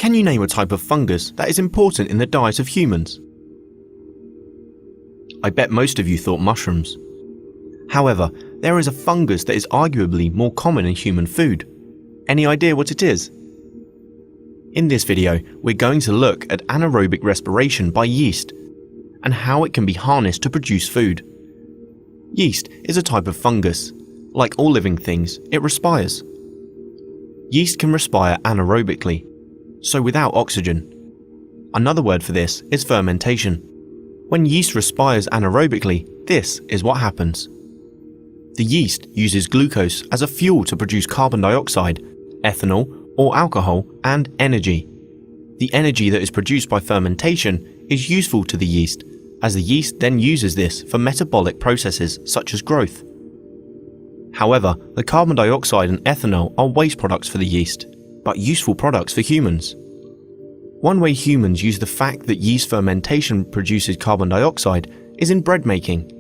Can you name a type of fungus that is important in the diet of humans? I bet most of you thought mushrooms. However, there is a fungus that is arguably more common in human food. Any idea what it is? In this video, we're going to look at anaerobic respiration by yeast and how it can be harnessed to produce food. Yeast is a type of fungus. Like all living things, it respires. Yeast can respire anaerobically, so without oxygen. Another word for this is fermentation. When yeast respires anaerobically, this is what happens. The yeast uses glucose as a fuel to produce carbon dioxide, ethanol, or alcohol, and energy. The energy that is produced by fermentation is useful to the yeast, as the yeast then uses this for metabolic processes such as growth. However, the carbon dioxide and ethanol are waste products for the yeast, but useful products for humans. One way humans use the fact that yeast fermentation produces carbon dioxide is in bread making.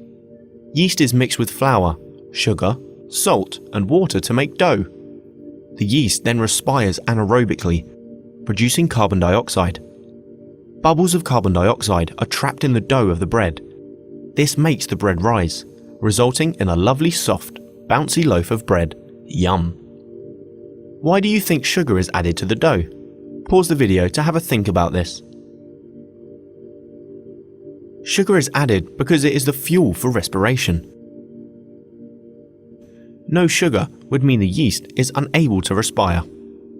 Yeast is mixed with flour, sugar, salt, and water to make dough. The yeast then respires anaerobically, producing carbon dioxide. Bubbles of carbon dioxide are trapped in the dough of the bread. This makes the bread rise, resulting in a lovely soft, bouncy loaf of bread. Yum! Why do you think sugar is added to the dough? Pause the video to have a think about this. Sugar is added because it is the fuel for respiration. No sugar would mean the yeast is unable to respire.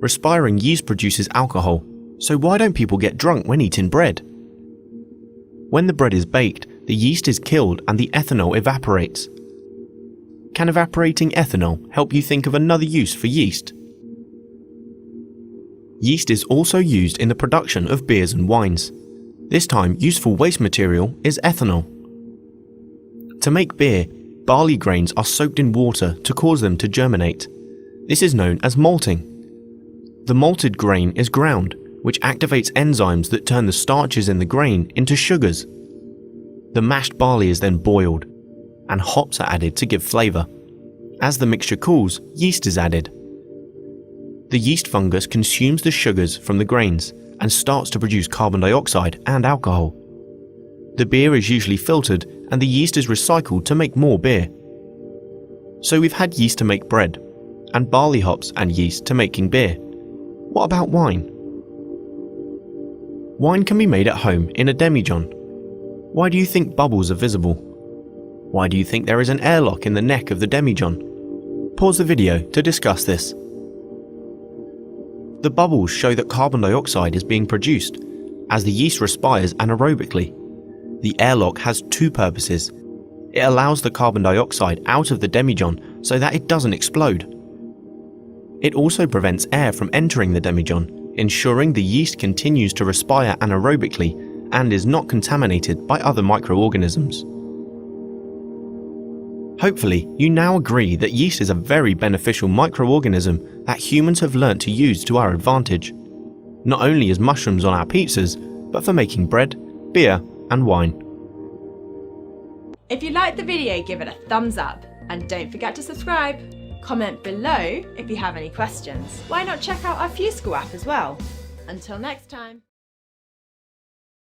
Respiring yeast produces alcohol, so why don't people get drunk when eating bread? When the bread is baked, the yeast is killed and the ethanol evaporates. Can evaporating ethanol help you think of another use for yeast? Yeast is also used in the production of beers and wines. This time, useful waste material is ethanol. To make beer, barley grains are soaked in water to cause them to germinate. This is known as malting. The malted grain is ground, which activates enzymes that turn the starches in the grain into sugars. The mashed barley is then boiled, and hops are added to give flavor. As the mixture cools, yeast is added. The yeast fungus consumes the sugars from the grains and starts to produce carbon dioxide and alcohol. The beer is usually filtered and the yeast is recycled to make more beer. So we've had yeast to make bread, and barley hops and yeast to making beer. What about wine? Wine can be made at home in a demijohn. Why do you think bubbles are visible? Why do you think there is an airlock in the neck of the demijohn? Pause the video to discuss this. The bubbles show that carbon dioxide is being produced, as the yeast respires anaerobically. The airlock has two purposes. It allows the carbon dioxide out of the demijohn so that it doesn't explode. It also prevents air from entering the demijohn, ensuring the yeast continues to respire anaerobically and is not contaminated by other microorganisms. Hopefully, you now agree that yeast is a very beneficial microorganism that humans have learnt to use to our advantage, not only as mushrooms on our pizzas, but for making bread, beer, and wine. If you liked the video, give it a thumbs up and don't forget to subscribe. Comment below if you have any questions. Why not check out our Physiology app as well? Until next time.